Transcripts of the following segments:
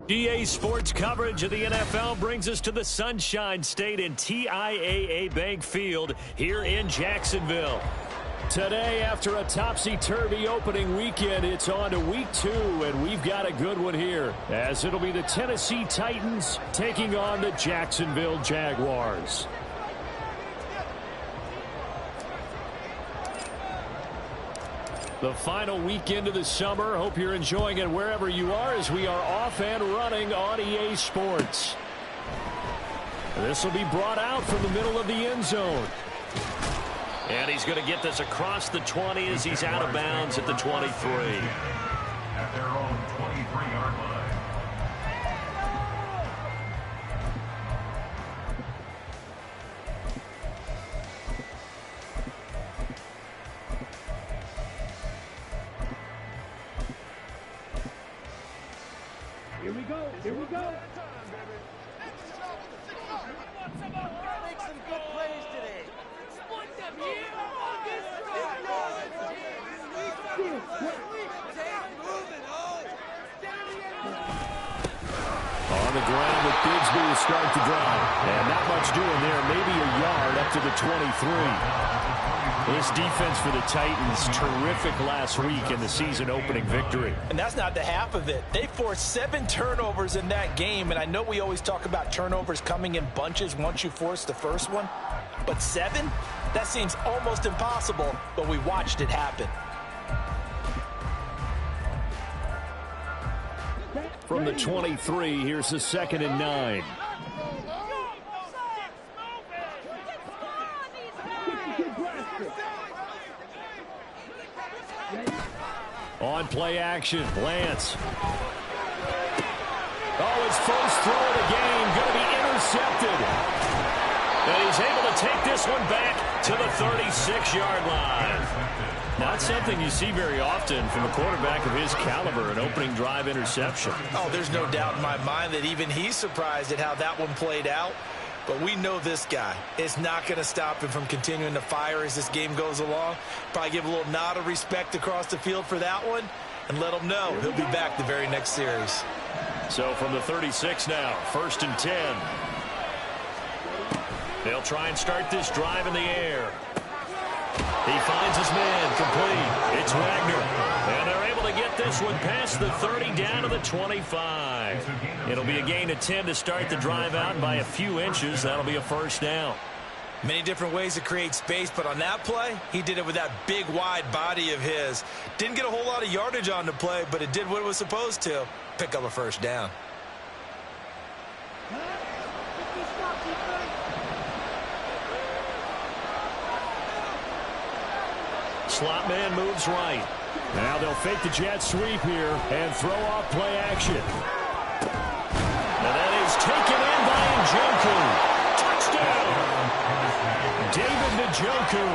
EA Sports coverage of the NFL brings us to the Sunshine State and TIAA Bank Field here in Jacksonville. Today, after a topsy-turvy opening weekend, it's on to week 2, and we've got a good one here, as it'll be the Tennessee Titans taking on the Jacksonville Jaguars. The final weekend of the summer. Hope you're enjoying it wherever you are as we are off and running on EA Sports. This will be brought out from the middle of the end zone. And he's going to get this across the 20 as he's out of bounds at the 23. At their own 23-yard line. Here we go. Here we go. Make some good plays today. Split them here on this On the ground with Bigsby to start the drive. And not much doing there. Maybe a yard up to the 23. This defense for the Titans, terrific last week in the season-opening victory. And that's not the half of it. They forced 7 turnovers in that game, and I know we always talk about turnovers coming in bunches once you force the first one, but 7? That seems almost impossible, but we watched it happen. From the 23, here's the 2nd and 9. On play action, Lance. Oh, his first throw of the game going to be intercepted. And he's able to take this one back to the 36-yard line. Not something you see very often from a quarterback of his caliber, an opening drive interception. Oh, there's no doubt in my mind that even he's surprised at how that one played out. But we know this guy is not going to stop him from continuing to fire as this game goes along. Probably give a little nod of respect across the field for that one and let him know he'll be back the very next series. So from the 36 now, 1st and 10. They'll try and start this drive in the air. He finds his man complete. It's Wagner. And they're able to get this one past the 30 down to the 25. It'll be a gain of 10 to start the drive out, and by a few inches, that'll be a first down. Many different ways to create space, but on that play, he did it with that big, wide body of his. Didn't get a whole lot of yardage on the play, but it did what it was supposed to. Pick up a first down. Slot man moves right. Now they'll fake the jet sweep here and throw off play action. And that is taken in by Njoku. Touchdown. David Njoku,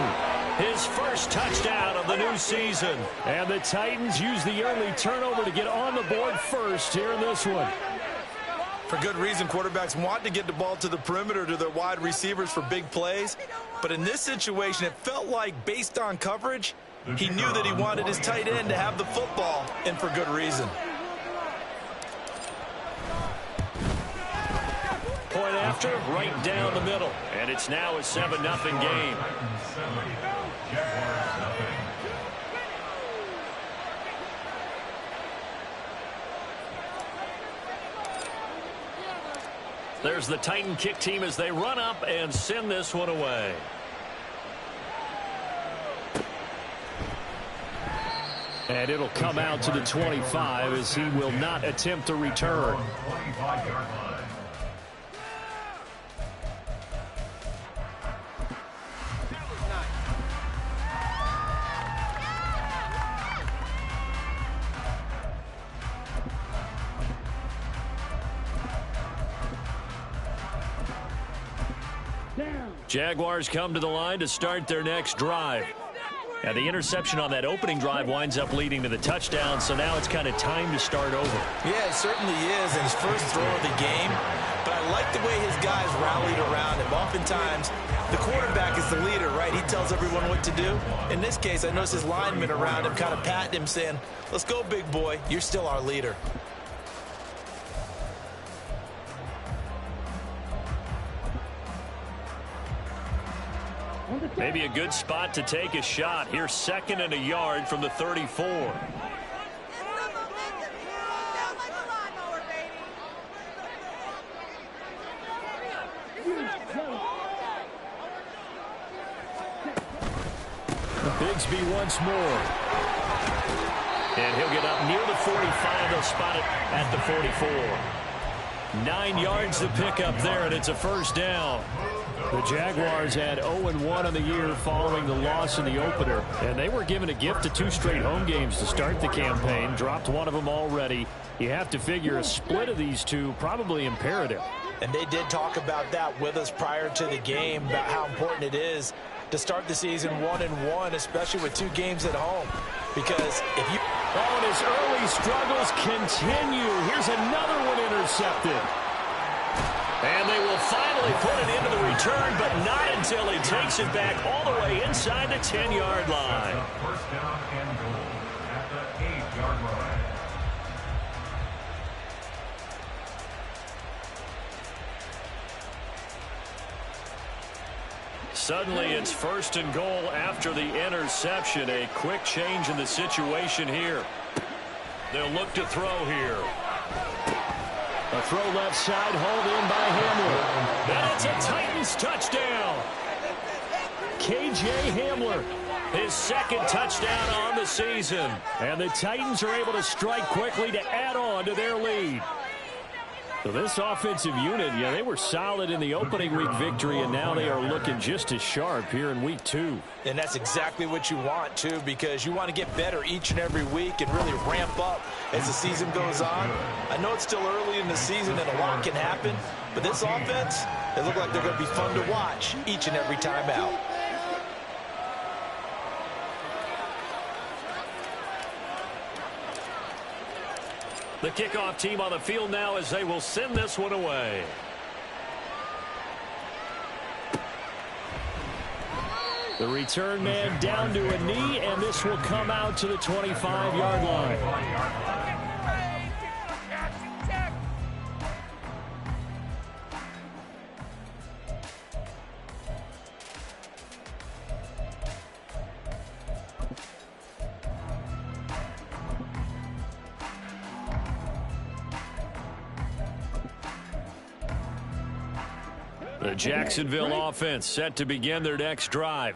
his first touchdown of the new season. And the Titans use the early turnover to get on the board first here in this one. For good reason, quarterbacks want to get the ball to the perimeter to their wide receivers for big plays. But in this situation, it felt like, based on coverage, he knew that he wanted his tight end to have the football, and for good reason. Point after, right down the middle. And it's now a 7-0 game. There's the Titan kick team as they run up and send this one away. And it'll come out to the 25 as he will not attempt to return. Jaguars come to the line to start their next drive. Now the interception on that opening drive winds up leading to the touchdown, so now it's kind of time to start over. Yeah, it certainly is, and his first throw of the game. But I like the way his guys rallied around him. Oftentimes, the quarterback is the leader, right? He tells everyone what to do. In this case, I noticed his linemen around him kind of patting him, saying, "Let's go, big boy. You're still our leader." Maybe a good spot to take a shot. Here's 2nd and a yard from the 34. Bigsby once more. And he'll get up near the 45. They'll spot it at the 44. 9 yards to pick up there, and it's a first down. The Jaguars had 0-1 on the year following the loss in the opener, and they were given a gift of 2 straight home games to start the campaign. Dropped one of them already. You have to figure a split of these two probably imperative. And they did talk about that with us prior to the game, about how important it is to start the season 1-1, especially with 2 games at home. Because if you... Oh, and his early struggles continue. Here's another one intercepted. And they will finally put it into the return, but not until he takes it back all the way inside the 10-yard line. First down and goal at the 8-yard line. Suddenly it's 1st and goal after the interception. A quick change in the situation here. They'll look to throw here. A throw left side, hauled in by Hamler. And it's a Titans touchdown. K.J. Hamler, his 2nd touchdown on the season. And the Titans are able to strike quickly to add on to their lead. So this offensive unit, yeah, they were solid in the opening week victory, and now they are looking just as sharp here in week 2. And that's exactly what you want, too, because you want to get better each and every week and really ramp up as the season goes on. I know it's still early in the season and a lot can happen, but this offense, they look like they're going to be fun to watch each and every time out. The kickoff team on the field now as they will send this one away. The return man down to a knee, and this will come out to the 25-yard line. The Jacksonville offense set to begin their next drive.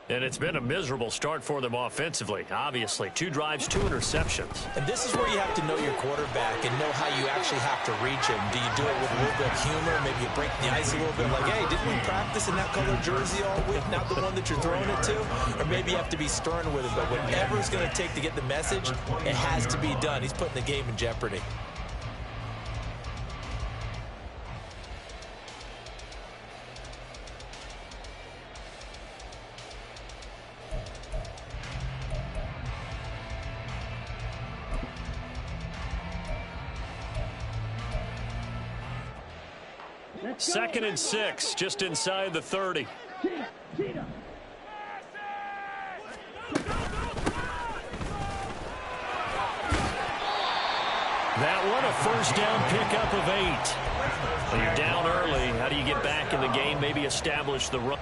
And it's been a miserable start for them offensively. Obviously, 2 drives, 2 interceptions. And this is where you have to know your quarterback and know how you actually have to reach him. Do you do it with a little bit of humor? Maybe you break the ice a little bit like, hey, didn't we practice in that color jersey all week, not the one that you're throwing it to? Or maybe you have to be stern with him. But whatever it's going to take to get the message, it has to be done. He's putting the game in jeopardy. Second and 6, just inside the 30. That one, a first down pickup of 8. Well, you're down early. How do you get back in the game? Maybe establish the run.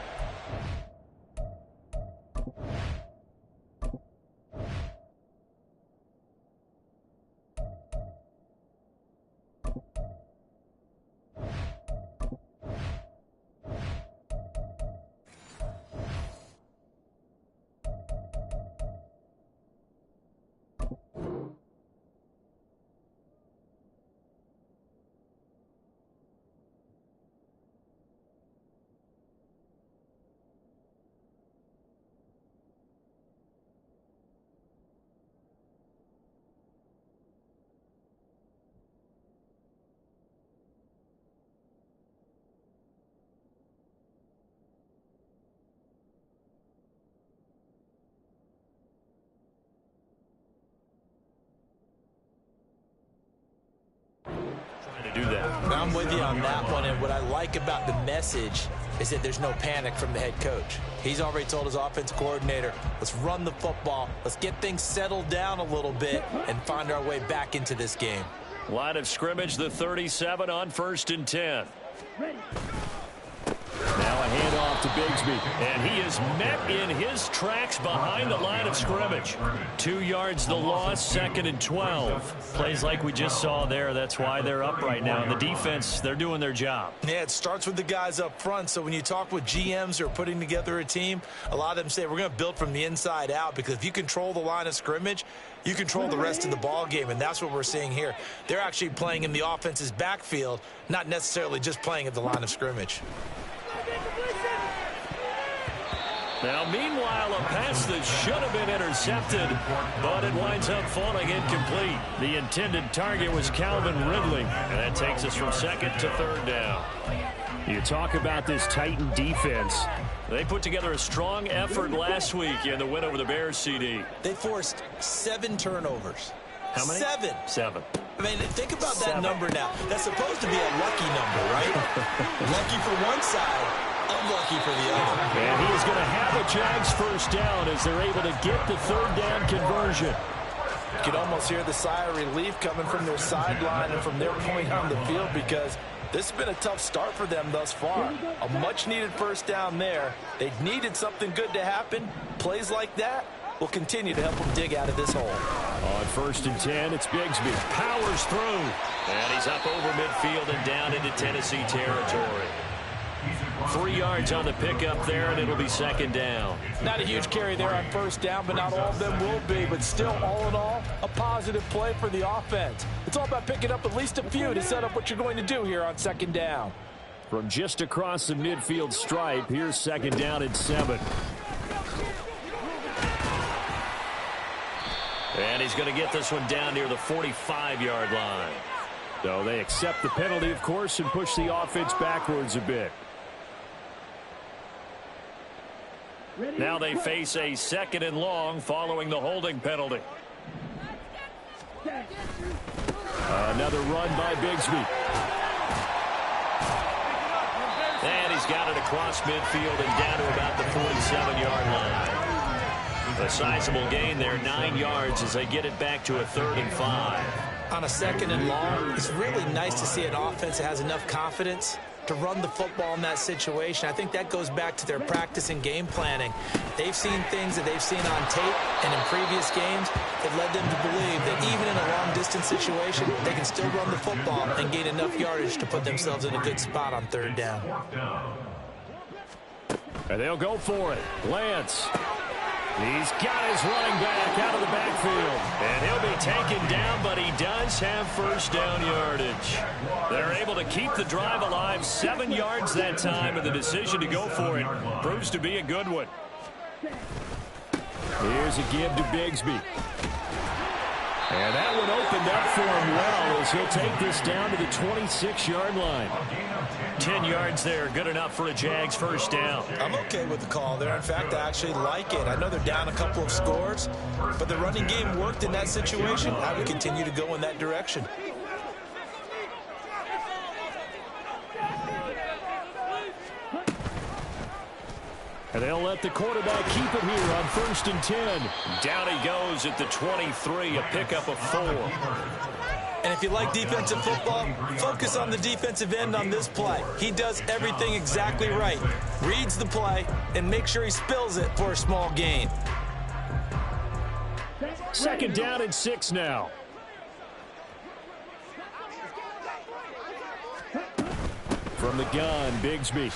Do that. I'm with you on that one, and what I like about the message is that there's no panic from the head coach. He's already told his offensive coordinator, let's run the football, let's get things settled down a little bit and find our way back into this game. Line of scrimmage, the 37 on 1st and 10. Now a handoff to Bigsby. And he is met in his tracks behind the line of scrimmage. 2 yards the loss, 2nd and 12. Plays like we just saw there. That's why they're up right now. And the defense, they're doing their job. Yeah, it starts with the guys up front. So when you talk with GMs who are putting together a team, a lot of them say we're going to build from the inside out, because if you control the line of scrimmage, you control the rest of the ball game, and that's what we're seeing here. They're actually playing in the offense's backfield, not necessarily just playing at the line of scrimmage. Now, meanwhile, a pass that should have been intercepted, but it winds up falling incomplete. The intended target was Calvin Ridley, and that takes us from 2nd to 3rd down. You talk about this Titan defense. They put together a strong effort last week in the win over the Bears, CD. They forced 7 turnovers. How many? 7. 7. I mean, think about that number now. That's supposed to be a lucky number, right? Lucky for one side, unlucky for the other. And he is going to have a Jags first down as they're able to get the 3rd down conversion. You can almost hear the sigh of relief coming from their sideline and from their point on the field, because this has been a tough start for them thus far. A much-needed first down there. They needed something good to happen. Plays like that will continue to help them dig out of this hole. On 1st and 10, it's Bigsby. Powers through. And he's up over midfield and down into Tennessee territory. 3 yards on the pickup there, and it'll be 2nd down. Not a huge carry there on first down, but not all of them will be. But still, all in all, a positive play for the offense. It's all about picking up at least a few to set up what you're going to do here on 2nd down. From just across the midfield stripe, here's 2nd down and 7. And he's going to get this one down near the 45-yard line. So they accept the penalty, of course, and push the offense backwards a bit. Now they face a 2nd and long following the holding penalty. Another run by Bigsby. And he's got it across midfield and down to about the 47-yard line. A sizable gain there, 9 yards as they get it back to a 3rd and 5. On a 2nd and long, it's really nice to see an offense that has enough confidence to run the football in that situation. I think that goes back to their practice and game planning. They've seen things that they've seen on tape and in previous games that led them to believe that even in a long-distance situation, they can still run the football and gain enough yardage to put themselves in a good spot on 3rd down. And they'll go for it. Lance. He's got his running back out of the backfield. And he'll be taken down, but he does have first down yardage. They're able to keep the drive alive, 7 yards that time, and the decision to go for it proves to be a good one. Here's a give to Bigsby. And that one opened up for him well as he'll take this down to the 26-yard line. 10 yards there, good enough for a Jags first down. I'm okay with the call there. In fact, I actually like it. I know they're down a couple of scores, but the running game worked in that situation. I would continue to go in that direction. And they'll let the quarterback keep it here on 1st and 10. Down he goes at the 23, a pickup of 4. And if you like defensive football, focus on the defensive end on this play. He does everything exactly right. Reads the play and makes sure he spills it for a small gain. 2nd down and 6 now. From the gun, Bigsby.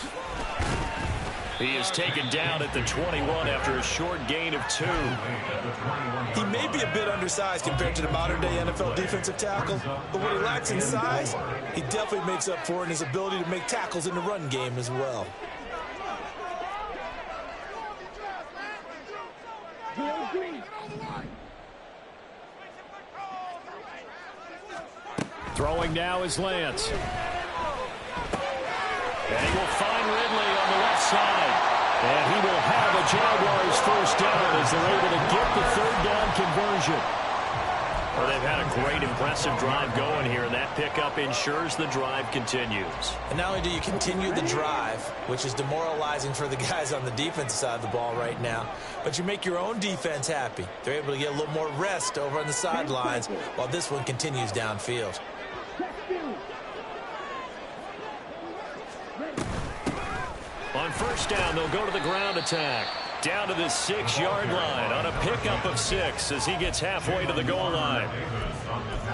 He is taken down at the 21 after a short gain of 2. He may be a bit undersized compared to the modern-day NFL defensive tackle, but what he lacks in size, he definitely makes up for in his ability to make tackles in the run game as well. Throwing now is Lance. And he will find Ridley on the left side. And he will have a Jaguars first down as they're able to get the 3rd down conversion. Well, they've had a great, impressive drive going here, and that pickup ensures the drive continues. And not only do you continue the drive, which is demoralizing for the guys on the defensive side of the ball right now, but you make your own defense happy. They're able to get a little more rest over on the sidelines while this one continues downfield. On first down, they'll go to the ground attack. Down to the 6-yard line on a pickup of 6 as he gets halfway to the goal line.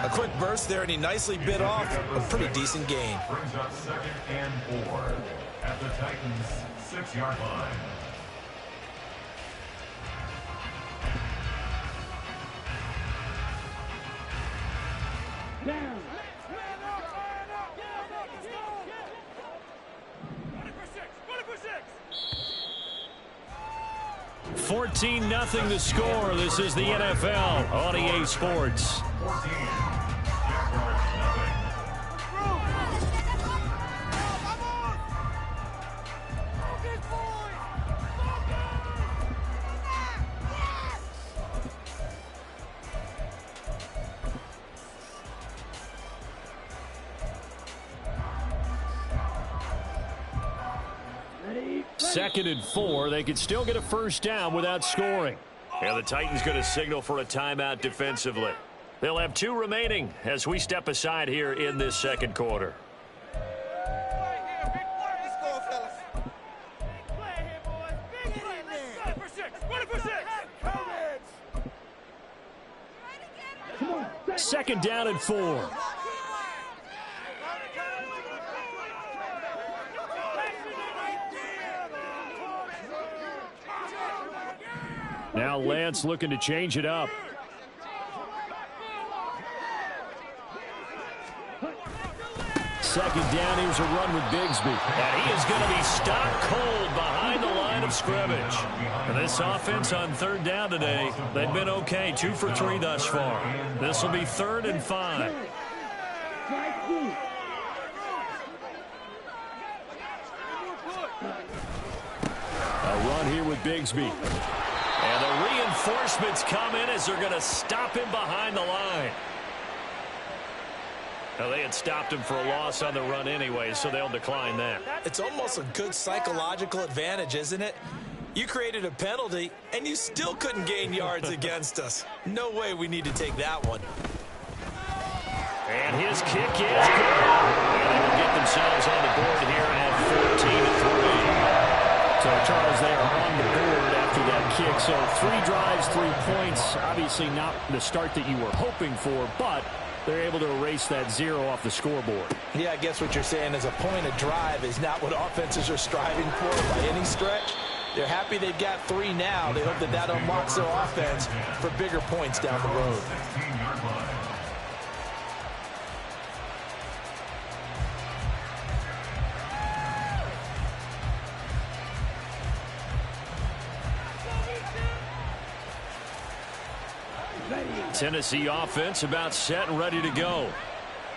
A quick burst there, and he nicely bit off a pretty decent gain. Brings up 2nd and 4 at the Titans' 6-yard line. Down. 14-0 the score. This is the NFL on EA Sports. 14. Second and 4. They could still get a first down without scoring. And the Titans going to signal for a timeout defensively. They'll have 2 remaining as we step aside here in this second quarter. Second down and 4. Now Lance looking to change it up. Second down, here's a run with Bigsby. And he is going to be stopped cold behind the line of scrimmage. And this offense on third down today, they've been okay. 2 for 3 thus far. This will be 3rd and 5. A run here with Bigsby. And the reinforcements come in as they're going to stop him behind the line. Now, they had stopped him for a loss on the run anyway, so they'll decline that. It's almost a good psychological advantage, isn't it? You created a penalty, and you still couldn't gain yards against us. No way we need to take that one. And his kick is good. And they will get themselves on the board here at 14-3. So, Charles, they are on the board after that kick. So 3 drives, 3 points. Obviously not the start that you were hoping for, but they're able to erase that 0 off the scoreboard. Yeah, I guess what you're saying is a point of drive is not what offenses are striving for by any stretch. They're happy they've got 3 now. They hope that that unlocks their offense for bigger points down the road. 16-yard line. Tennessee offense about set and ready to go.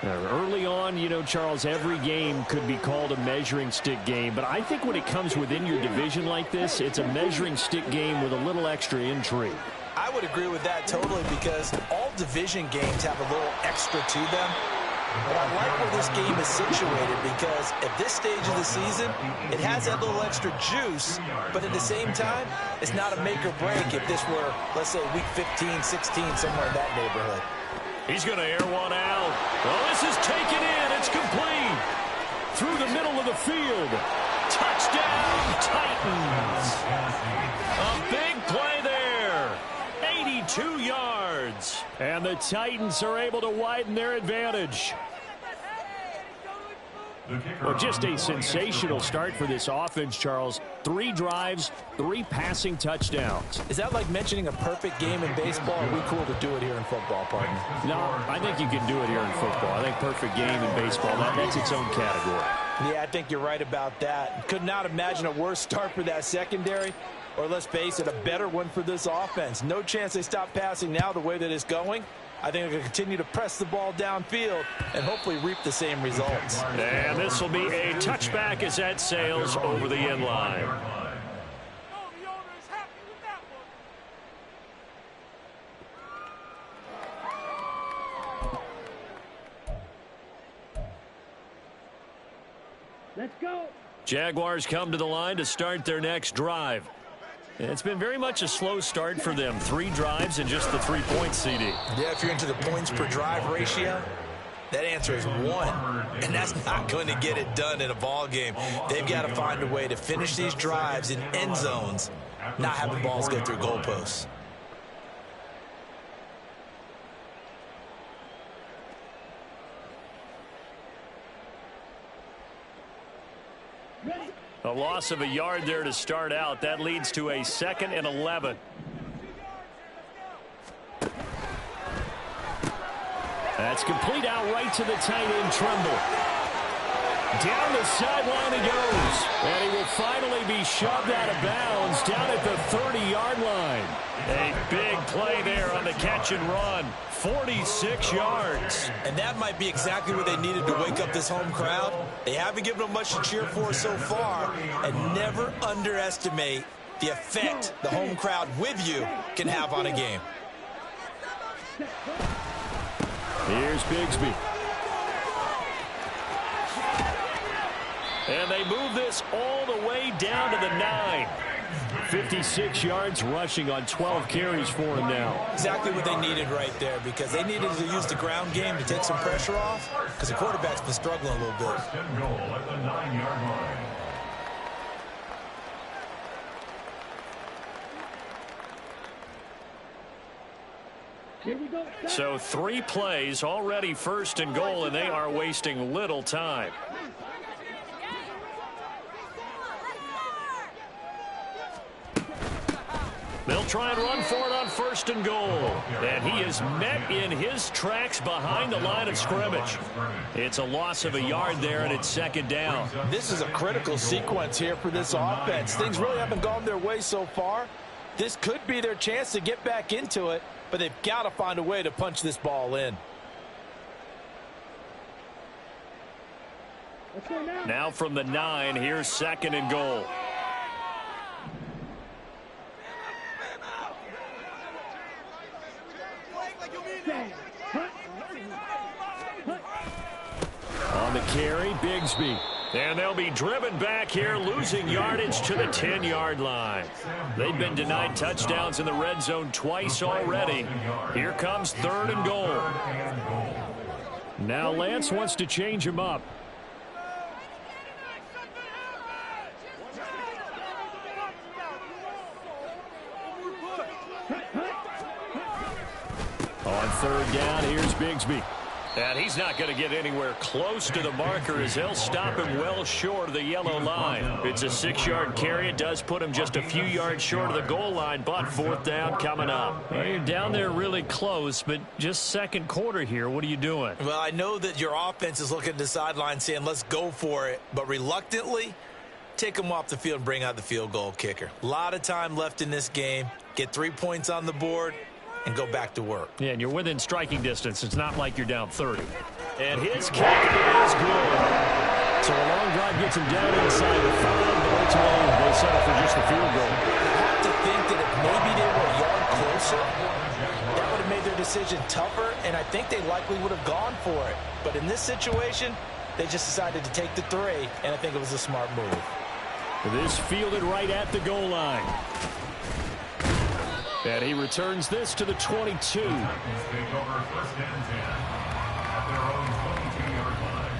Early on, you know, Charles, every game could be called a measuring stick game. But I think when it comes within your division like this, it's a measuring stick game with a little extra intrigue. I would agree with that totally because all division games have a little extra to them. But I like where this game is situated because at this stage of the season, it has that little extra juice, but at the same time, it's not a make or break if this were, let's say, week 15, 16, somewhere in that neighborhood. He's going to air one out. Well, this is taken in. It's complete. Through the middle of the field. Touchdown, Titans. A big play there. 82 yards. And the Titans are able to widen their advantage. Well, just a sensational start for this offense, Charles. 3 drives, 3 passing touchdowns. Is that like mentioning a perfect game in baseball? Or are we cool to do it here in football, partner? No, I think you can do it here in football. I think perfect game in baseball, that's its own category. Yeah, I think you're right about that. Could not imagine a worse start for that secondary. Or let's face it, a better one for this offense. No chance they stop passing now the way that it's going. I think they're going to continue to press the ball downfield and hopefully reap the same results. And this will be a touchback as that sails over the end line. Let's go. Jaguars come to the line to start their next drive. It's been very much a slow start for them. 3 drives and just the 3 points, CD. Yeah, if you're into the points per drive ratio, That answer is 1, and that's not going to get it done in a ball game. They've got to find a way to finish these drives in end zones, not having balls go through goalposts. A loss of a yard there to start out. That leads to a 2nd and 11. That's complete out right to the tight end, Tremble. Down the sideline he goes. And he will finally be shoved out of bounds down at the 30-yard line. A big play there on the catch and run. 46 yards. And that might be exactly what they needed to wake up this home crowd. They haven't given them much to cheer for so far. And never underestimate the effect the home crowd with you can have on a game. Here's Bigsby. And they move this all the way down to the 9. 56 yards rushing on 12 carries for him now. Exactly what they needed right there, because they needed to use the ground game to take some pressure off, because the quarterback's been struggling a little bit. First and goal at the 9-yard line. So 3 plays already 1st and goal, and they are wasting little time. They'll try and run for it on 1st and goal. And he is met in his tracks behind the line of scrimmage. It's a loss of a yard there, and it's 2nd down. This is a critical sequence here for this offense. Things really haven't gone their way so far. This could be their chance to get back into it, but they've got to find a way to punch this ball in. Now from the 9, here's 2nd and goal. On the carry, Bigsby. And they'll be driven back here, losing yardage to the 10-yard line. They've been denied touchdowns in the red zone twice already. Here comes 3rd and goal. Now Lance wants to change him up. On 3rd down, here's Bigsby. And he's not going to get anywhere close to the marker, as they'll stop him well short of the yellow line. It's a 6-yard carry. It does put him just a few yards short of the goal line, but 4th down coming up. Well, you're down there really close, but just 2nd quarter here. What are you doing? Well, I know that your offense is looking at the sideline saying, let's go for it, but reluctantly, take them off the field and bring out the field goal kicker. A lot of time left in this game. Get 3 points on the board and go back to work. Yeah, and you're within striking distance. It's not like you're down 30. And his kick is good. So a long drive gets him down inside the 5, but ultimately they settle for just the field goal. I have to think that if maybe they were a yard closer, that would have made their decision tougher, and I think they likely would have gone for it. But in this situation, they just decided to take the 3, and I think it was a smart move. This fielded right at the goal line. And he returns this to the 22. Take over 1st and 10 at their own 22-yard line.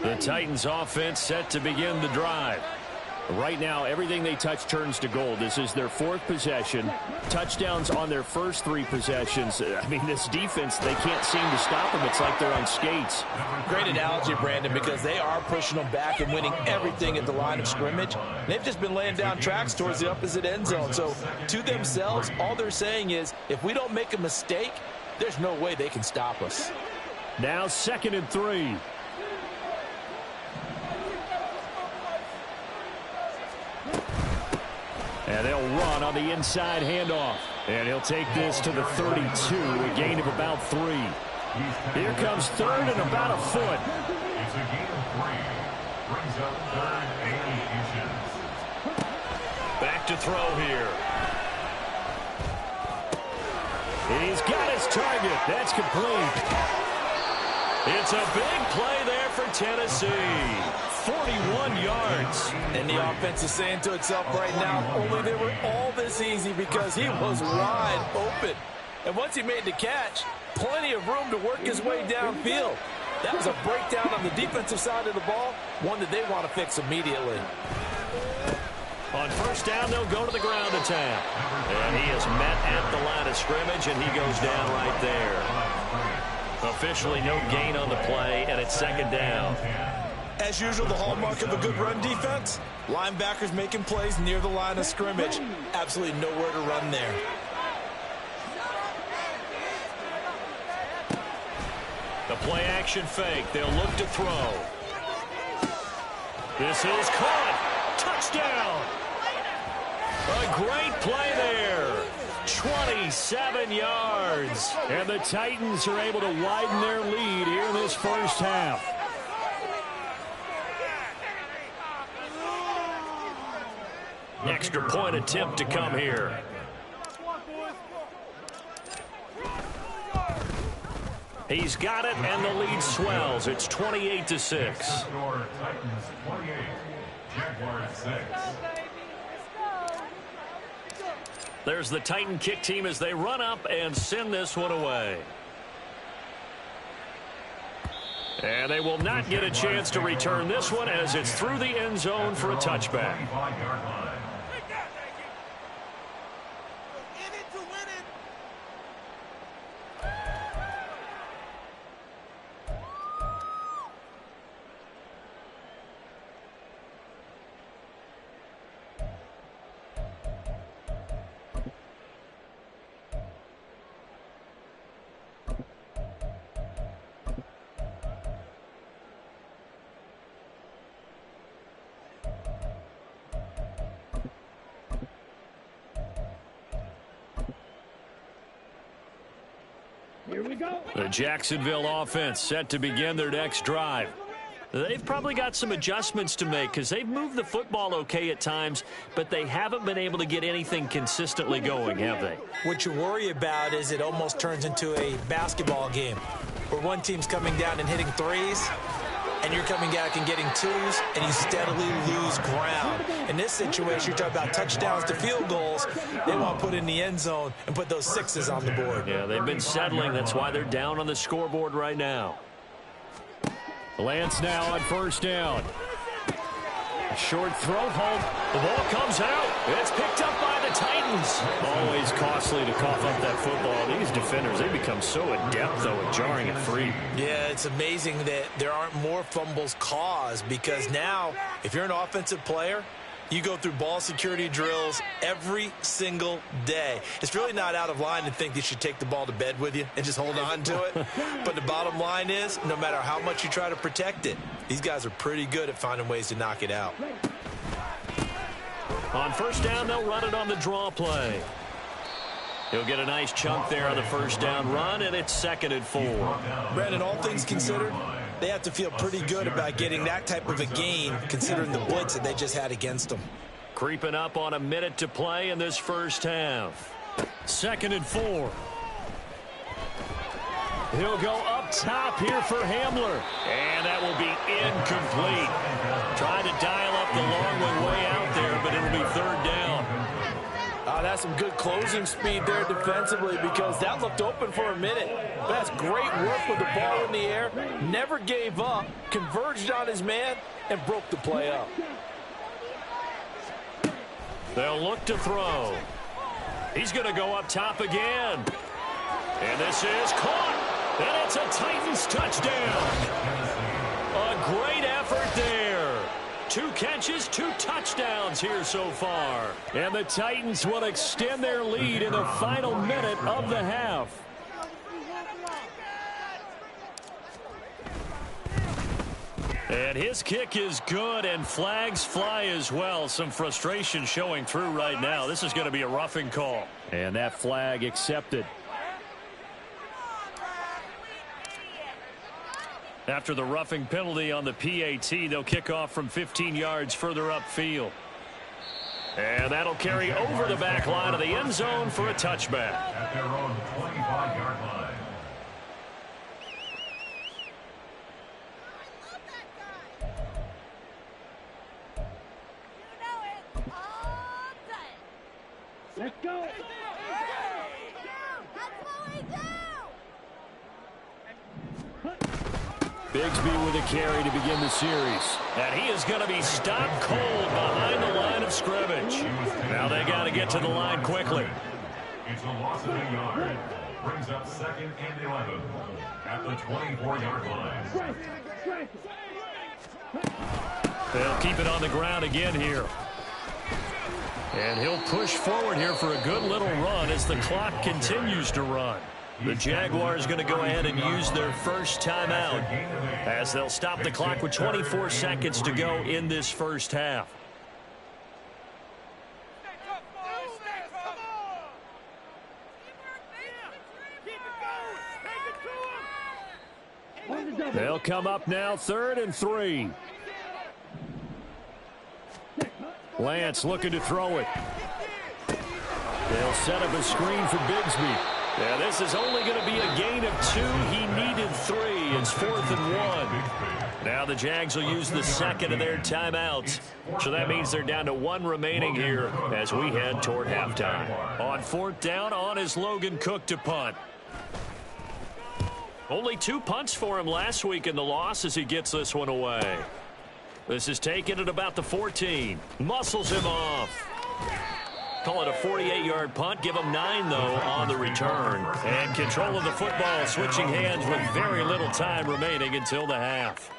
The Titans offense set to begin the drive. Right now, everything they touch turns to gold. This is their 4th possession. Touchdowns on their first 3 possessions. I mean, this defense, they can't seem to stop them. It's like they're on skates. Great analogy, Brandon, because they are pushing them back and winning everything at the line of scrimmage. They've just been laying down tracks towards the opposite end zone. So, to themselves, all they're saying is, if we don't make a mistake, there's no way they can stop us. Now 2nd and 3. And they'll run on the inside handoff. And he'll take this to the 32, a gain of about 3. Here comes 3rd and about a foot. It's a gain of 3. Brings up 3rd and 8 inches. Back to throw here. He's got his target. That's complete. It's a big play there for Tennessee. 41 yards. And the offense is saying to itself right now, only they were all this easy because he was wide open. And once he made the catch, plenty of room to work his way downfield. That was a breakdown on the defensive side of the ball, one that they want to fix immediately. On first down, they'll go to the ground attack. And he is met at the line of scrimmage, and he goes down right there. Officially no gain on the play, and it's second down. As usual, the hallmark of a good run defense, linebackers making plays near the line of scrimmage. Absolutely nowhere to run there. The play action fake. They'll look to throw. This is caught. Touchdown. A great play there. 27 yards. And the Titans are able to widen their lead here in this first half. Extra point attempt to come here. He's got it, and the lead swells. It's 28-6. Score Titans 28, Jaguars 6. There's the Titan kick team as they run up and send this one away. And they will not get a chance to return this one as it's through the end zone for a touchback. 25-yard line. Here we go. The Jacksonville offense set to begin their next drive. They've probably got some adjustments to make because they've moved the football okay at times, but they haven't been able to get anything consistently going, have they? What you worry about is it almost turns into a basketball game where one team's coming down and hitting threes, and you're coming back and getting twos, and you steadily lose ground. In this situation, you're talking about touchdowns to field goals. They want to put in the end zone and put those sixes on the board. Yeah, they've been settling. That's why they're down on the scoreboard right now. Lance now on first down. A short throw home. The ball comes out. It's picked up by the Titans. Always costly to cough up that football. These defenders, they become so adept, though, at jarring it free. Yeah, it's amazing that there aren't more fumbles caused because now, if you're an offensive player, you go through ball security drills every single day. It's really not out of line to think you should take the ball to bed with you and just hold on to it. But the bottom line is, no matter how much you try to protect it, these guys are pretty good at finding ways to knock it out. On first down, they'll run it on the draw play. He'll get a nice chunk there on the first down run, and it's 2nd and 4. Brandon, all things considered, they have to feel pretty good about getting that type of a gain considering the blitz that they just had against them. Creeping up on a minute to play in this first half. 2nd and 4. He'll go up top here for Hamler. And that will be incomplete. Trying to dial up the long way out there, but it'll be 3rd down. That's some good closing speed there defensively because that looked open for a minute. That's great work with the ball in the air. Never gave up, converged on his man, and broke the play up. They'll look to throw. He's going to go up top again. And this is caught. And it's a Titans touchdown. A great effort there. 2 catches, 2 touchdowns here so far. And the Titans will extend their lead in the final minute of the half. And his kick is good, and flags fly as well. Some frustration showing through right now. This is going to be a roughing call. And that flag accepted. After the roughing penalty on the PAT, they'll kick off from 15 yards further upfield. And that'll carry over the back line of the end zone for a touchback. At their own 25-yard line. Let's go. Bigsby with a carry to begin the series. And he is going to be stopped cold behind the line of scrimmage. Now they got to get to the line quickly. It's a loss of a yard. Brings up 2nd and 11 at the 24-yard line. They'll keep it on the ground again here. And he'll push forward here for a good little run as the clock continues to run. The Jaguars going to go ahead and use their first timeout as they'll stop the clock with 24 seconds to go in this first half. They'll come up now 3rd and 3. Lance looking to throw it. They'll set up a screen for Bigsby. Yeah, this is only going to be a gain of 2. He needed 3. It's 4th and 1. Now the Jags will use the second of their timeouts. So that means they're down to 1 remaining here as we head toward halftime. On 4th down, on is Logan Cook to punt. Only 2 punts for him last week in the loss as he gets this one away. This is taken at about the 14. Muscles him off. Call it a 48-yard punt. Give him 9, though, on the return. And control of the football, switching hands with very little time remaining until the half.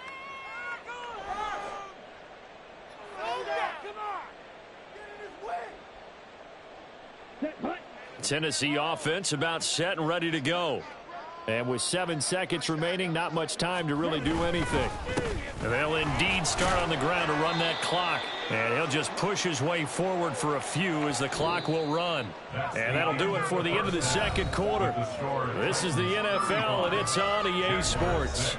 Tennessee offense about set and ready to go. And with 7 seconds remaining, not much time to really do anything. And they'll indeed start on the ground to run that clock. And he'll just push his way forward for a few as the clock will run. And that'll do it for the end of the second quarter. This is the NFL, and it's on EA Sports.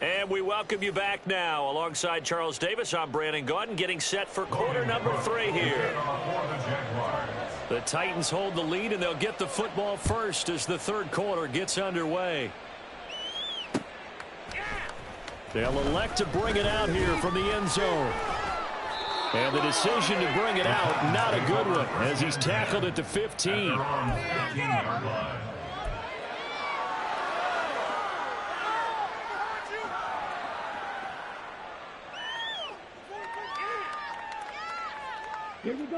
And we welcome you back now. Alongside Charles Davis, I'm Brandon Gaudin, getting set for quarter number 3 here. The Titans hold the lead, and they'll get the football first as the third quarter gets underway. They'll elect to bring it out here from the end zone. And the decision to bring it out, not a good one, as he's tackled at the 15.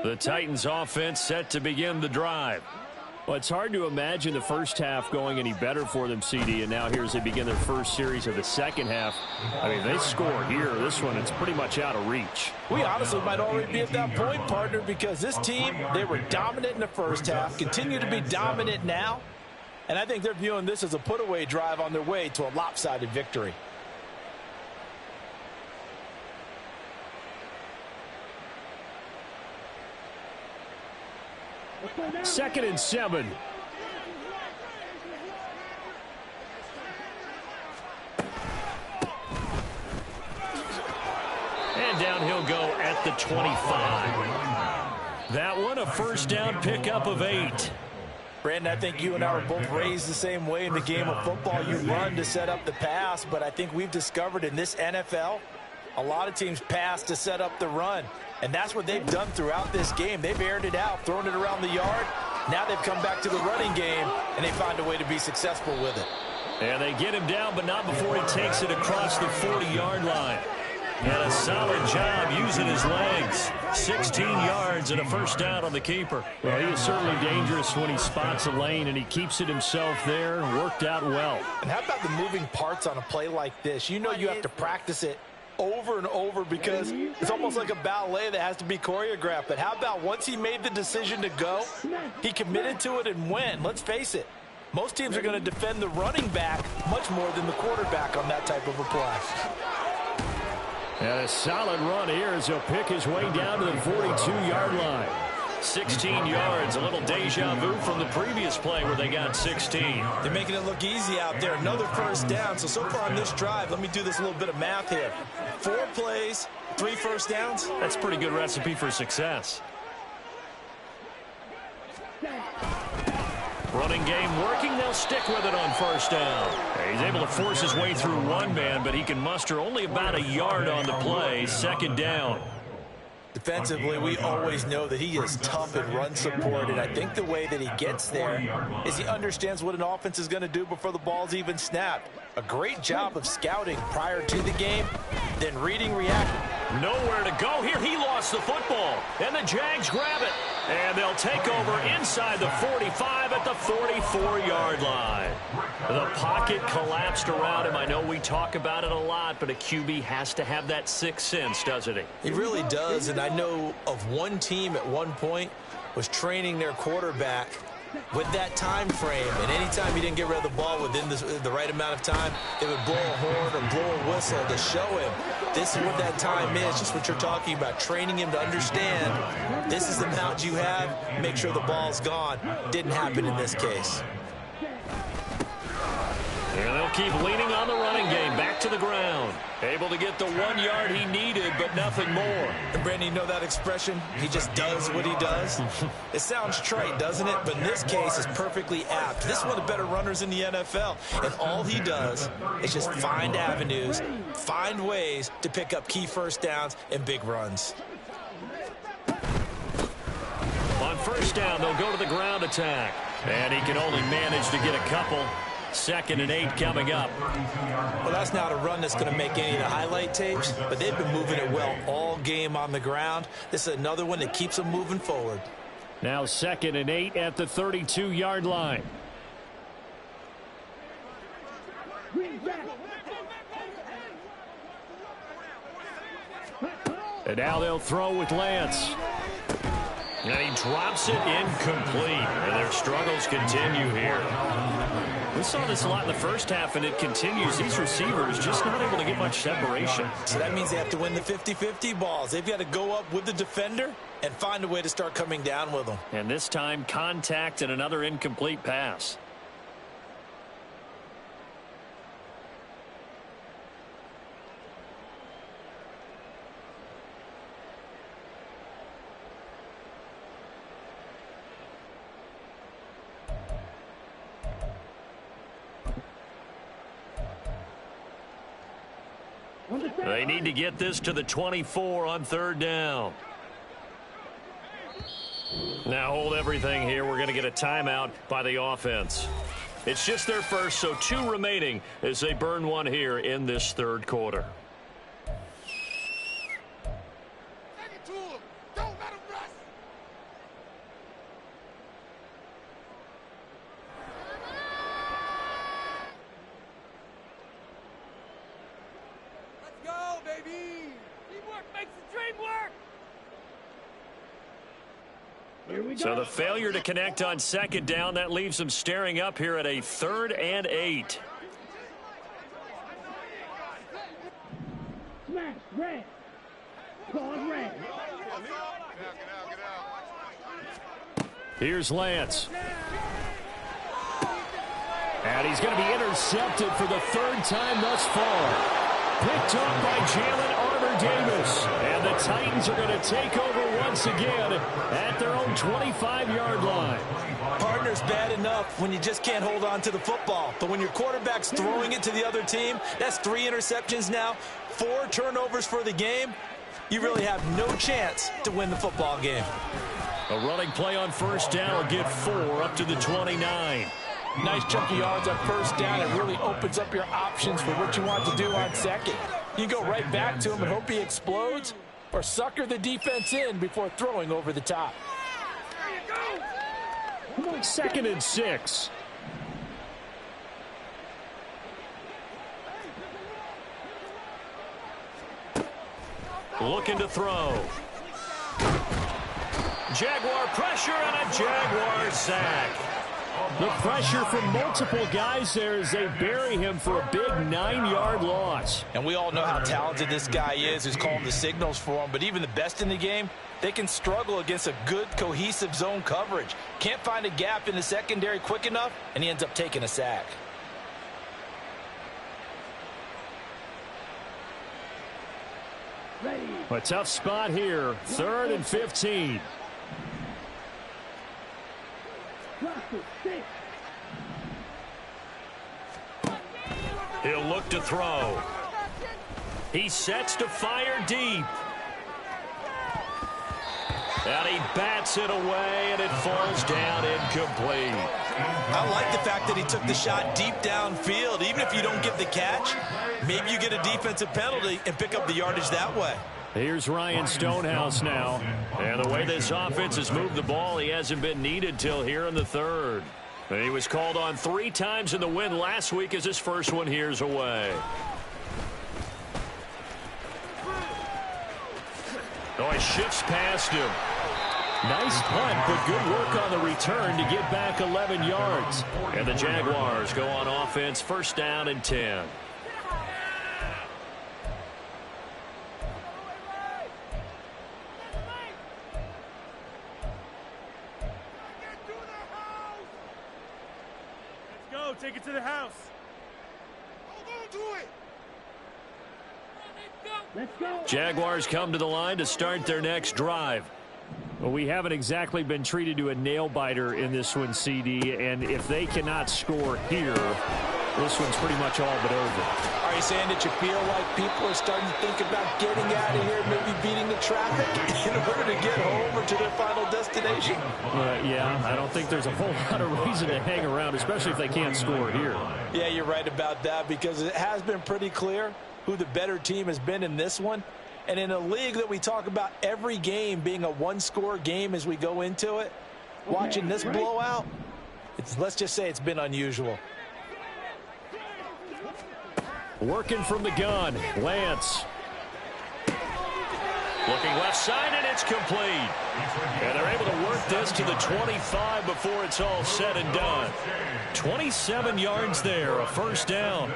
The Titans offense set to begin the drive. Well, it's hard to imagine the first half going any better for them, CD, and now here as they begin their first series of the second half. I mean, they score here. This one, it's pretty much out of reach. We honestly might already be at that point, partner, because this team, they were dominant in the first half, continue to be dominant now, and I think they're viewing this as a put-away drive on their way to a lopsided victory. Second and 7. And down he'll go at the 25. That one, a first down pickup of 8. Brandon, I think you and I were both raised the same way in the game of football. You run to set up the pass, but I think we've discovered in this NFL, a lot of teams pass to set up the run. And that's what they've done throughout this game. They've aired it out, thrown it around the yard. Now they've come back to the running game, and they find a way to be successful with it. And they get him down, but not before he takes it across the 40-yard line. And a solid job using his legs. 16 yards and a first down on the keeper. Well, he is certainly dangerous when he spots a lane, and he keeps it himself there. Worked out well. And how about the moving parts on a play like this? You know you have to practice it over and over because it's almost like a ballet that has to be choreographed. But how about once he made the decision to go, he committed to it and went. Let's face it, most teams are going to defend the running back much more than the quarterback on that type of a play. And a solid run here as he'll pick his way down to the 42-yard line. 16 yards, a little deja vu from the previous play where they got 16. They're making it look easy out there. Another first down. So far on this drive, let me do this little bit of math here. 4 plays, 3 first downs. That's a pretty good recipe for success. Running game working. They'll stick with it on first down. He's able to force his way through one man, but he can muster only about a yard on the play. Second down. Defensively, we always know that he is tough in run support, and I think the way that he gets there is he understands what an offense is going to do before the ball's even snapped. A great job of scouting prior to the game, then reading, reacting. Nowhere to go here. He lost the football, and the Jags grab it. And they'll take over inside the 45 at the 44-yard line. The pocket collapsed around him. I know we talk about it a lot, but a QB has to have that sixth sense, doesn't he? He really does, and I know of one team at one point was training their quarterback with that time frame, and anytime he didn't get rid of the ball within the right amount of time, they would blow a horn or blow a whistle to show him this is what that time is, just what you're talking about, training him to understand this is the amount you have, make sure the ball's gone. Didn't happen in this case. And they'll keep leaning on the running game, back to the ground. Able to get the 1 yard he needed, but nothing more. And Brandon, you know that expression? He just does what he does? It sounds trite, doesn't it? But in this case, it's perfectly apt. This is one of the better runners in the NFL. And all he does is just find avenues, find ways to pick up key first downs and big runs. On first down, they'll go to the ground attack. And he can only manage to get a couple. 2nd and 8 coming up. Well, that's not a run that's going to make any of the highlight tapes, but they've been moving it well all game on the ground. This is another one that keeps them moving forward. Now 2nd and 8 at the 32-yard line. And now they'll throw with Lance. And he drops it incomplete. And their struggles continue here. We saw this a lot in the first half, and it continues. These receivers just not able to get much separation. So that means they have to win the 50-50 balls. They've got to go up with the defender and find a way to start coming down with them. And this time, contact and another incomplete pass. They need to get this to the 24 on 3rd down. Now hold everything here. We're going to get a timeout by the offense. It's just their first, so 2 remaining as they burn one here in this 3rd quarter. So the failure to connect on 2nd down, that leaves them staring up here at a 3rd and 8. Smash, red. Pause, red. Here's Lance. And he's going to be intercepted for the 3rd time thus far. Picked up by Jalen Armour-Davis. And the Titans are going to take over once again at their own 25-yard line. Partner's bad enough when you just can't hold on to the football. But when your quarterback's throwing it to the other team, that's 3 interceptions now, 4 turnovers for the game. You really have no chance to win the football game. A running play on first down will get 4 up to the 29. Nice chunky yards on first down. It really opens up your options for what you want to do on second. You go right back to him and hope he explodes, or sucker the defense in before throwing over the top. 2nd and 6. Looking to throw. Jaguar pressure and a Jaguar sack. The pressure from multiple guys there as they bury him for a big 9-yard loss. And we all know how talented this guy is who's calling the signals for him. But even the best in the game, they can struggle against a good, cohesive zone coverage. Can't find a gap in the secondary quick enough, and he ends up taking a sack. A tough spot here. 3rd and 15. He'll look to throw. He sets to fire deep. And he bats it away, and it falls down incomplete. I like the fact that he took the shot deep downfield. Even if you don't get the catch, maybe you get a defensive penalty and pick up the yardage that way. Here's Ryan Stonehouse now. And the way this offense has moved the ball, he hasn't been needed till here in the 3rd. And he was called on 3 times in the win last week as his first one here's away. Oh, he shifts past him. Nice punt, but good work on the return to get back 11 yards. And the Jaguars go on offense, 1st down and 10. Take it to the house. Let's go. Jaguars come to the line to start their next drive. Well, we haven't exactly been treated to a nail-biter in this one, CD, and if they cannot score here, this one's pretty much all but over. Are you saying that you feel like people are starting to think about getting out of here, maybe beating the traffic in order to get home or to their final destination? Yeah, I don't think there's a whole lot of reason to hang around, especially if they can't score here. Yeah, you're right about that, because it has been pretty clear who the better team has been in this one. And in a league that we talk about every game being a one-score game as we go into it, watching this blowout, let's just say it's been unusual. Working from the gun, Lance. Looking left side, and it's complete. And they're able to work this to the 25 before it's all said and done. 27 yards there, a 1st down.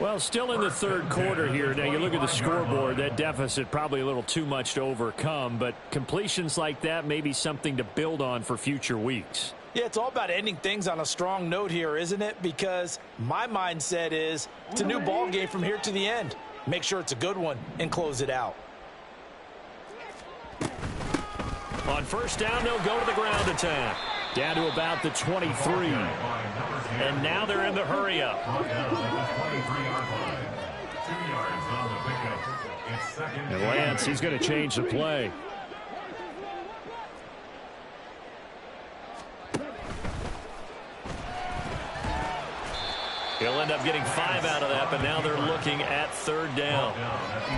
Well, still in the 3rd quarter here. Now, you look at the scoreboard, that deficit probably a little too much to overcome, but completions like that may be something to build on for future weeks. Yeah, it's all about ending things on a strong note here, isn't it? Because my mindset is it's a new ball game from here to the end. Make sure it's a good one and close it out. On 1st down, they'll go to the ground attack. Down to about the 23. And now they're in the hurry-up. And Lance, he's going to change the play. He'll end up getting 5 out of that, but now they're looking at 3rd down.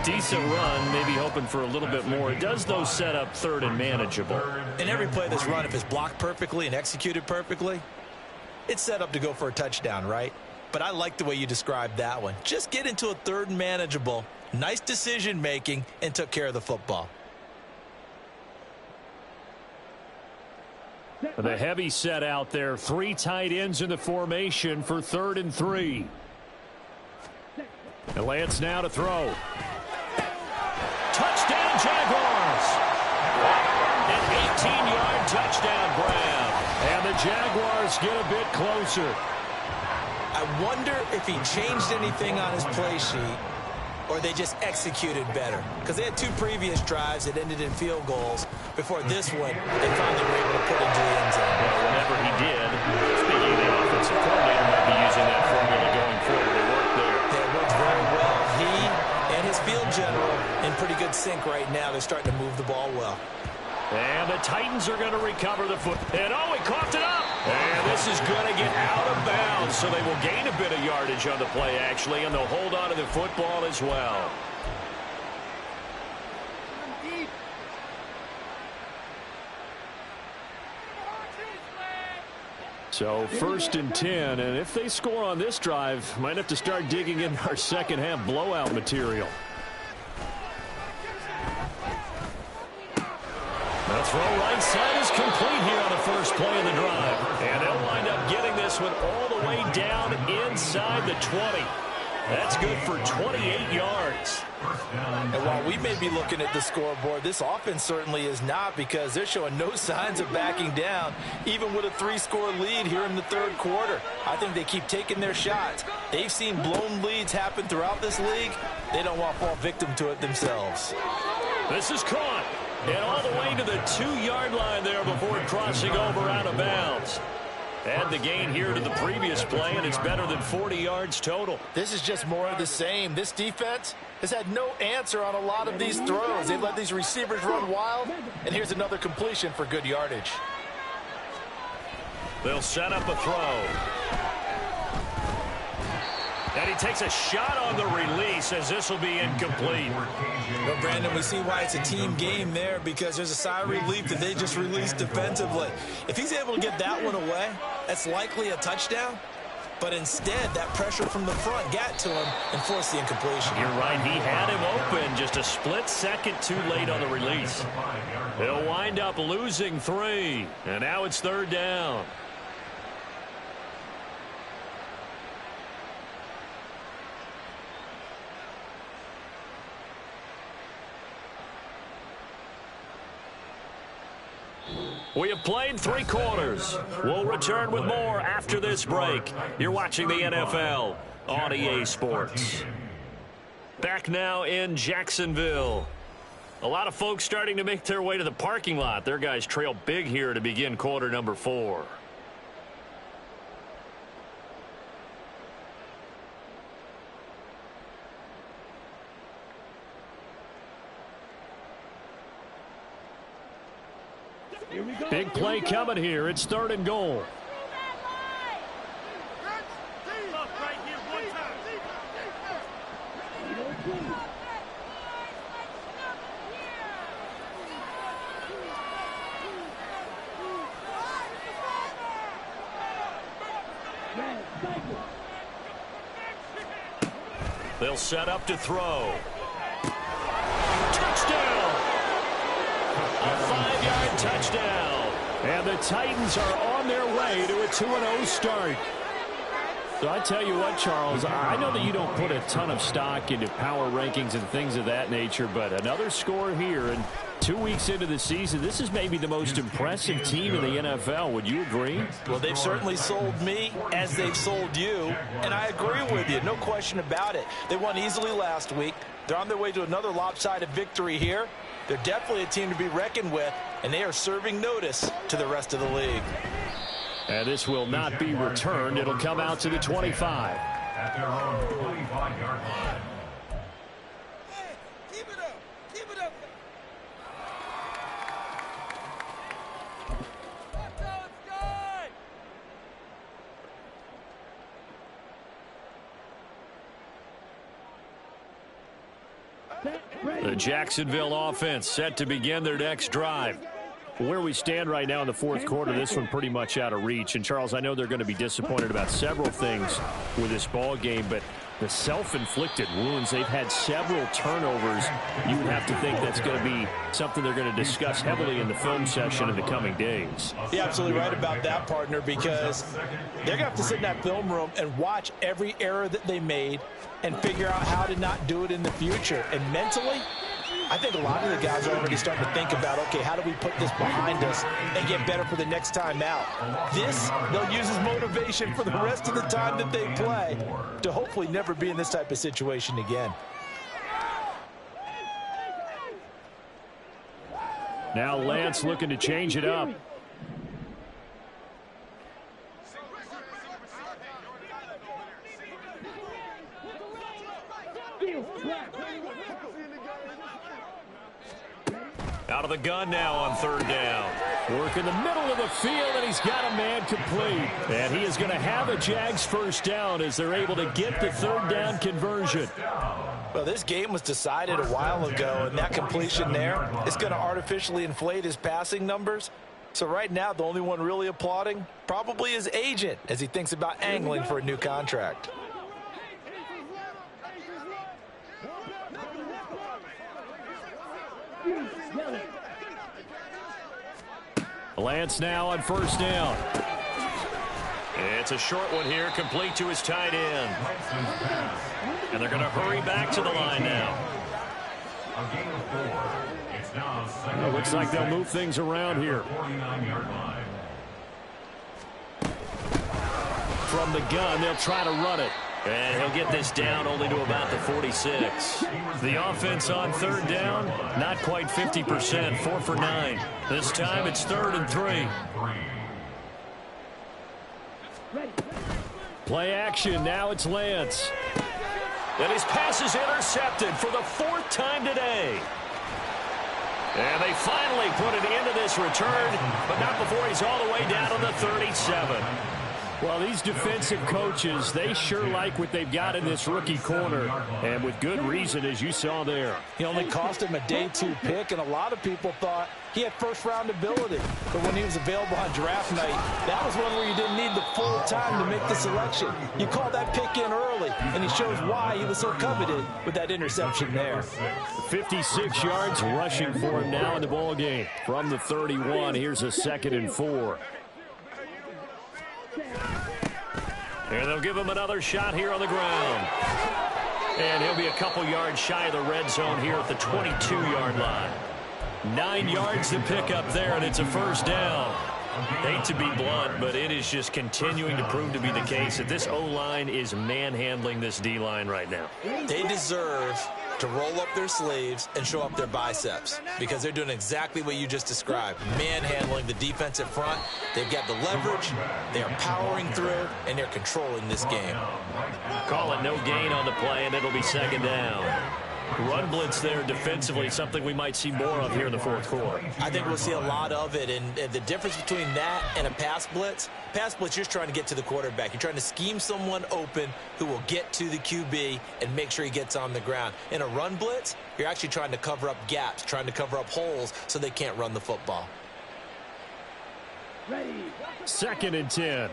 Decent run, maybe hoping for a little bit more. It does, though, set up 3rd and manageable. In every play that's run, if it's blocked perfectly and executed perfectly, it's set up to go for a touchdown, right? But I like the way you described that one. Just get into a 3rd and manageable, nice decision-making, and took care of the football. The heavy set out there. 3 tight ends in the formation for 3rd and 3. And Lance now to throw. Touchdown, Jaguars! An 18-yard touchdown grab. And the Jaguars get a bit closer. I wonder if he changed anything on his play sheet or they just executed better. Because they had 2 previous drives that ended in field goals. Before this one, they finally were able to put into the end zone. Well, whenever he did, speaking of the offensive coordinator, might be using that formula going forward. It worked there. It worked very well. He and his field general in pretty good sync right now. They're starting to move the ball well. And the Titans are going to recover the foot. And oh, he coughed it up. And this is going to get out of bounds. So they will gain a bit of yardage on the play, actually, and they'll hold on to the football as well. So 1st and 10, and if they score on this drive, might have to start digging in our second half blowout material. The throw right side is complete here on the first play of the drive. And they'll wind up getting this one all the way down inside the 20. That's good for 28 yards. And while we may be looking at the scoreboard, this offense certainly is not, because they're showing no signs of backing down, even with a 3-score lead here in the third quarter. I think they keep taking their shots. They've seen blown leads happen throughout this league. They don't want to fall victim to it themselves. This is caught. And all the way to the 2-yard line there before crossing over out of bounds. Add the gain here to the previous play, and it's better than 40 yards total. This is just more of the same. This defense has had no answer on a lot of these throws. They've let these receivers run wild, and here's another completion for good yardage. They'll set up a throw. And he takes a shot on the release, as this will be incomplete. Well, Brandon, we see why it's a team game there, because there's a sigh of relief that they just released defensively. If he's able to get that one away, that's likely a touchdown. But instead, that pressure from the front got to him and forced the incompletion. You're right. He had him open just a split second too late on the release. They'll wind up losing 3. And now it's third down. We have played 3 quarters. We'll return with more after this break. You're watching the NFL on EA Sports. Back now in Jacksonville. A lot of folks starting to make their way to the parking lot. Their guys trail big here to begin quarter number 4. Big play coming here. It's third and goal. They'll set up to throw. Touchdown! A 5-yard touchdown. And the Titans are on their way to a 2-0 start. So I tell you what, Charles, I know that you don't put a ton of stock into power rankings and things of that nature, but another score here, and 2 weeks into the season, this is maybe the most impressive team in the NFL. Would you agree? Well, they've certainly sold me as they've sold you, and I agree with you, no question about it. They won easily last week. They're on their way to another lopsided victory here. They're definitely a team to be reckoned with, and they are serving notice to the rest of the league. And this will not be returned. It'll come out to the 25. At their own 25-yard line. Hey, keep it up. Keep it up. The Jacksonville offense set to begin their next drive. Where we stand right now in the fourth quarter, this one pretty much out of reach. And, Charles, I know they're going to be disappointed about several things with this ball game, but the self-inflicted wounds, they've had several turnovers. You would have to think that's going to be something they're going to discuss heavily in the film session in the coming days. You're absolutely right about that, partner, because they're going to have to sit in that film room and watch every error that they made and figure out how to not do it in the future. And mentally, I think a lot of the guys are already starting to think about, okay, how do we put this behind us and get better for the next time out? This, they'll use as motivation for the rest of the time that they play to hopefully never be in this type of situation again. Now Lance looking to change it up. Out of the gun now on third down. Work in the middle of the field, and he's got a man complete. And he is going to have a Jags first down as they're able to get the third down conversion. Well, this game was decided a while ago, and that completion there is going to artificially inflate his passing numbers. So right now, the only one really applauding probably his agent as he thinks about angling for a new contract. Lance now on first down. It's a short one here, complete to his tight end. And they're going to hurry back to the line now. A gain of 4. It's now second. It looks like they'll move things around here. 49-yard line. From the gun, they'll try to run it. And he'll get this down only to about the 46. The offense on third down, not quite 50%, 4 for 9. This time it's 3rd and 3. Play action, now it's Lance. And his pass is intercepted for the 4th time today. And they finally put it into this return, but not before he's all the way down to the 37. Well, these defensive coaches, they sure like what they've got in this rookie corner, and with good reason, as you saw there. He only cost him a day 2 pick, and a lot of people thought he had first-round ability. But when he was available on draft night, that was one where you didn't need the full time to make the selection. You called that pick in early, and he shows why he was so coveted with that interception there. 56 yards rushing for him now in the ball game. From the 31, here's a 2nd and 4. And they'll give him another shot here on the ground. And he'll be a couple yards shy of the red zone here at the 22-yard line. 9 yards to pick up there, and it's a first down. Hate to be blunt, but it is just continuing to prove to be the case that this O-line is manhandling this D-line right now. They deserve to roll up their sleeves and show up their biceps because they're doing exactly what you just described, manhandling the defensive front. They've got the leverage, they are powering through, and they're controlling this game. Call it no gain on the play, and it'll be 2nd down. Run blitz there defensively, something we might see more of here in the 4th quarter. I think we'll see a lot of it, and the difference between that and a pass blitz, you're just trying to get to the quarterback. You're trying to scheme someone open who will get to the QB and make sure he gets on the ground. In a run blitz, you're actually trying to cover up gaps, trying to cover up holes so they can't run the football. 2nd and 10.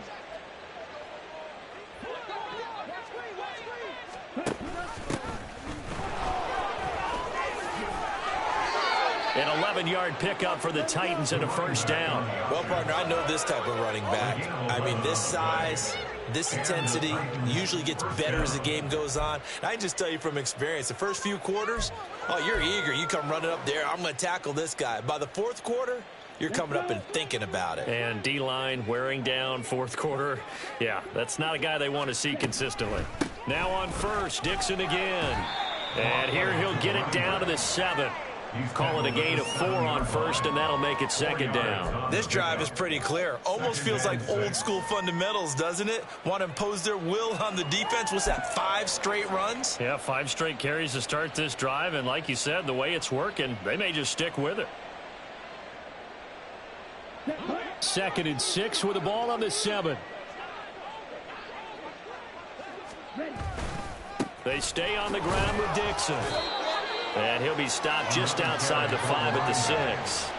An 11-yard pickup for the Titans and a first down. Well, partner, I know this type of running back. I mean, this size, this intensity usually gets better as the game goes on. And I just tell you from experience, the first few quarters, oh, you're eager. You come running up there. I'm going to tackle this guy. By the 4th quarter, you're coming up and thinking about it. And D-line wearing down 4th quarter. Yeah, that's not a guy they want to see consistently. Now on first, Dixon again. And here he'll get it down to the 7. Call it a gain of 4 on first, and that'll make it 2nd down. This drive is pretty clear. Almost feels like old school fundamentals, doesn't it? Want to impose their will on the defense. What's that, 5 straight runs? Yeah, 5 straight carries to start this drive, and like you said, the way it's working, they may just stick with it. 2nd and 6 with the ball on the 7. They stay on the ground with Dixon. And he'll be stopped just outside the 5 at the 6.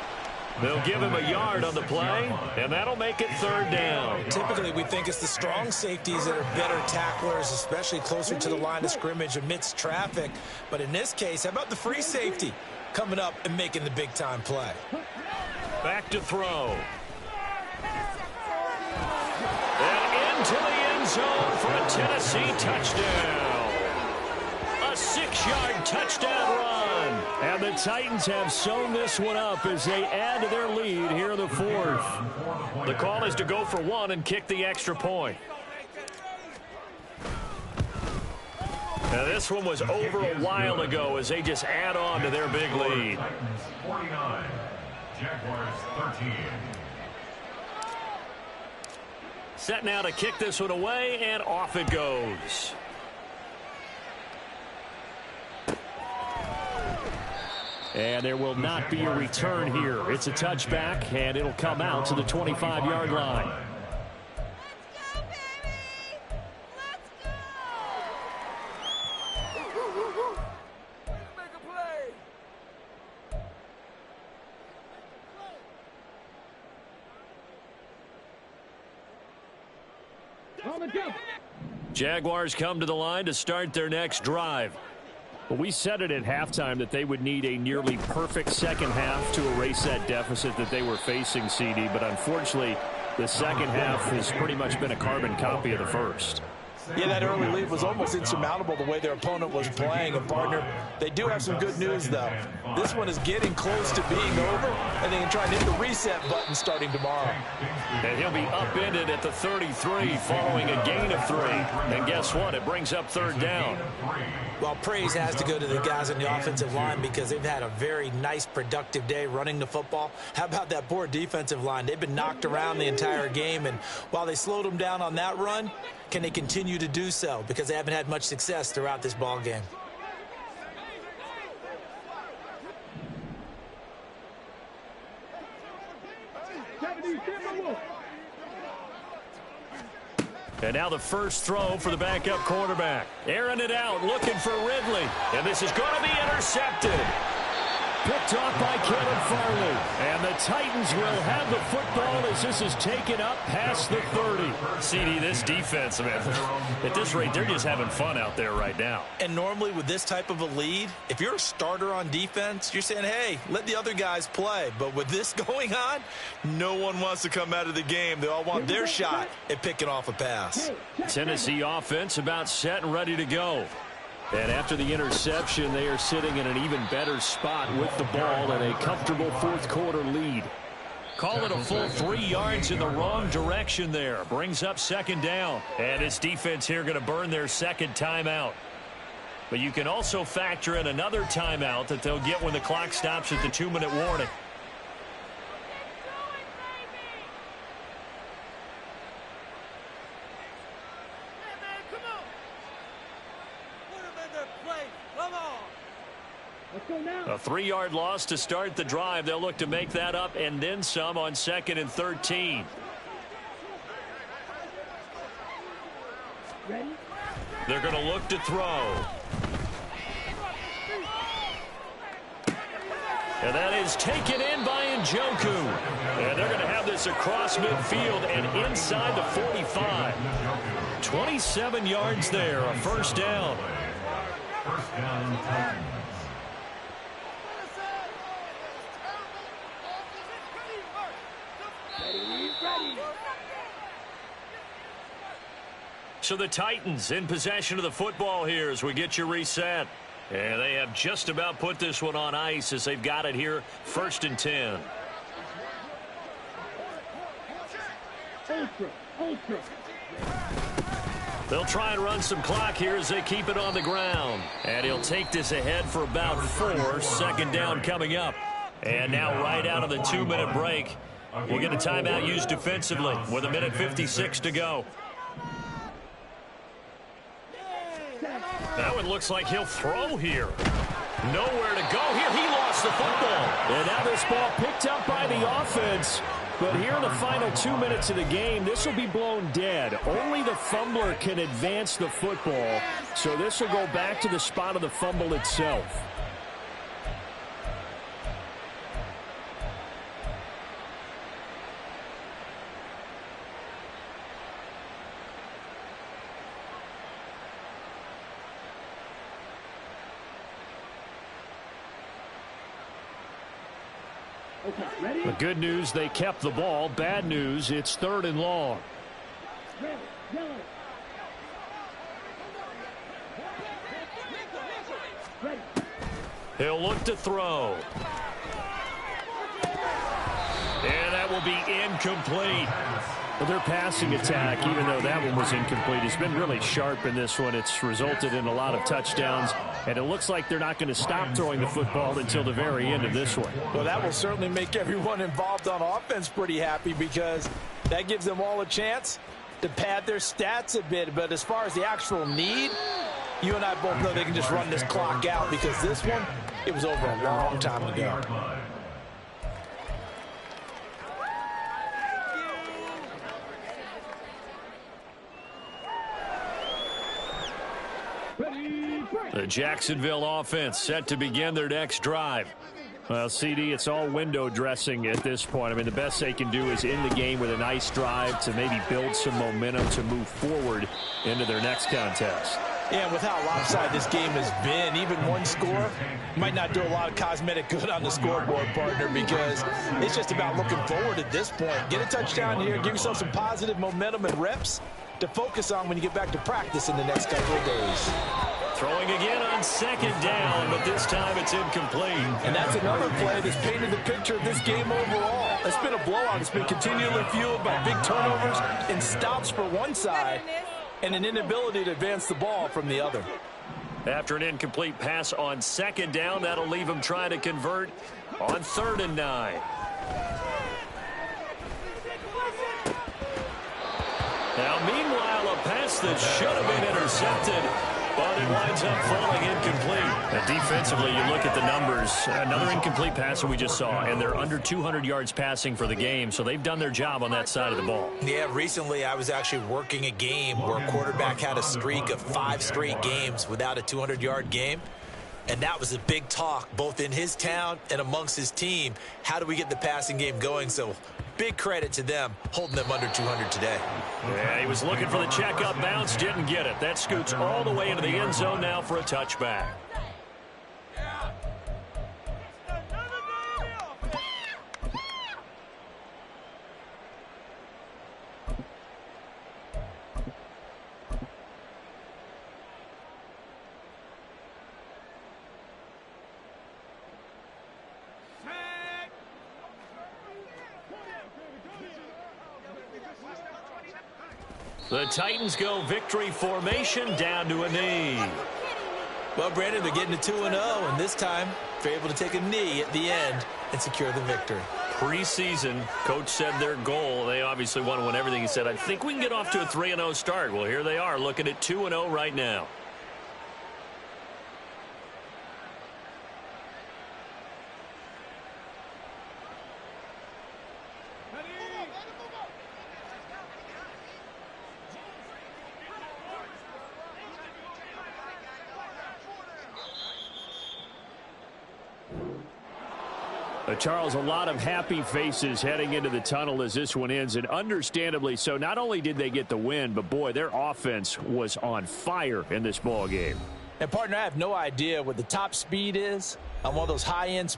They'll give him a yard on the play, and that'll make it 3rd down. Typically, we think it's the strong safeties that are better tacklers, especially closer to the line of scrimmage amidst traffic. But in this case, how about the free safety coming up and making the big-time play? Back to throw. And into the end zone for a Tennessee touchdown. A 6-yard touchdown run. And the Titans have sewn this one up as they add to their lead here in the 4th. The call is to go for 1 and kick the extra point. Now this one was over a while ago as they just add on to their big lead. Titans 49, Jaguars 13. Set now to kick this one away, and off it goes. And there will not be a return here. It's a touchback, and it'll come out to the 25-yard line. Jaguars come to the line to start their next drive. Well, we said it at halftime that they would need a nearly perfect second half to erase that deficit that they were facing, CD. But unfortunately, the second half has pretty much been a carbon copy of the first. Yeah, that early lead was almost insurmountable the way their opponent was playing. And, partner, they do have some good news, though. This one is getting close to being over, and they can try and hit the reset button starting tomorrow. And he'll be upended at the 33 following a gain of 3. And guess what? It brings up third down. Well, praise has to go to the guys on the offensive line because they've had a very nice, productive day running the football. How about that poor defensive line? They've been knocked around the entire game, and while they slowed them down on that run, can they continue to do so? Because they haven't had much success throughout this ball game. And now the first throw for the backup quarterback. Airing it out, looking for Ridley. And this is going to be intercepted. Picked off by Caleb Farley. And the Titans will have the football as this is taken up past the 30. CD, this defense, man, at this rate, they're just having fun out there right now. And normally with this type of a lead, if you're a starter on defense, you're saying, hey, let the other guys play. But with this going on, no one wants to come out of the game. They all want their shot at picking off a pass. Tennessee offense about set and ready to go. And after the interception, they are sitting in an even better spot with the ball and a comfortable fourth quarter lead. Call it a full 3 yards in the wrong direction there. Brings up second down. And its defense here going to burn their second timeout. But you can also factor in another timeout that they'll get when the clock stops at the 2-minute warning. A 3-yard loss to start the drive. They'll look to make that up and then some on 2nd and 13. Ready? They're going to look to throw. And that is taken in by Njoku. And they're going to have this across midfield and inside the 45. 27 yards there, a first down. First down, Titans. So the Titans in possession of the football here as we get you reset. And they have just about put this one on ice as they've got it here, 1st and 10. Ultra. They'll try and run some clock here as they keep it on the ground. And he'll take this ahead for about 4. Second down coming up. And now right out of the 2-minute break, we'll get a timeout used defensively with 1:56 to go. That one looks like he'll throw here. Nowhere to go here. He lost the football. And now this ball picked up by the offense. But here in the final 2 minutes of the game, this will be blown dead. Only the fumbler can advance the football. So this will go back to the spot of the fumble itself. Okay, ready? The good news, they kept the ball. Bad news, it's 3rd and long. Red, yellow. Ready. He'll look to throw. And that will be incomplete. Well, their passing attack, even though that one was incomplete, has been really sharp in this one. It's resulted in a lot of touchdowns, and it looks like they're not going to stop throwing the football until the very end of this one. Well, that will certainly make everyone involved on offense pretty happy because that gives them all a chance to pad their stats a bit. But as far as the actual need, you and I both know they can just run this clock out because this one, it was over a long time ago. The Jacksonville offense set to begin their next drive. Well, CD, it's all window dressing at this point. I mean, the best they can do is end the game with a nice drive to maybe build some momentum to move forward into their next contest. Yeah, with how lopsided this game has been, even one score might not do a lot of cosmetic good on the scoreboard, partner, because it's just about looking forward at this point. Get a touchdown here, give yourself some positive momentum and reps to focus on when you get back to practice in the next couple of days. Throwing again on second down, but this time it's incomplete. And that's another play that's painted the picture of this game overall. It's been a blowout. It's been continually fueled by big turnovers and stops for one side and an inability to advance the ball from the other. After an incomplete pass on second down, that'll leave him trying to convert on 3rd and 9. Now, meanwhile, a pass that should have been intercepted, but it winds up falling incomplete. Now, defensively, you look at the numbers. Another incomplete pass that we just saw, and they're under 200 yards passing for the game, so they've done their job on that side of the ball. Yeah, recently I was actually working a game where a quarterback had a streak of 5 straight games without a 200-yard game. And that was a big talk, both in his town and amongst his team. How do we get the passing game going? So big credit to them holding them under 200 today. Yeah, he was looking for the checkup bounce, didn't get it. That scoots all the way into the end zone now for a touchback. The Titans go victory formation down to a knee. Well, Brandon, they're getting to 2-0, and this time they're able to take a knee at the end and secure the victory. Preseason, coach said their goal, they obviously want to win everything. He said, I think we can get off to a 3-0 start. Well, here they are looking at 2-0 right now. Charles, a lot of happy faces heading into the tunnel as this one ends, and understandably so. Not only did they get the win, but, boy, their offense was on fire in this ball game. And, partner, I have no idea what the top speed is on one of those high-end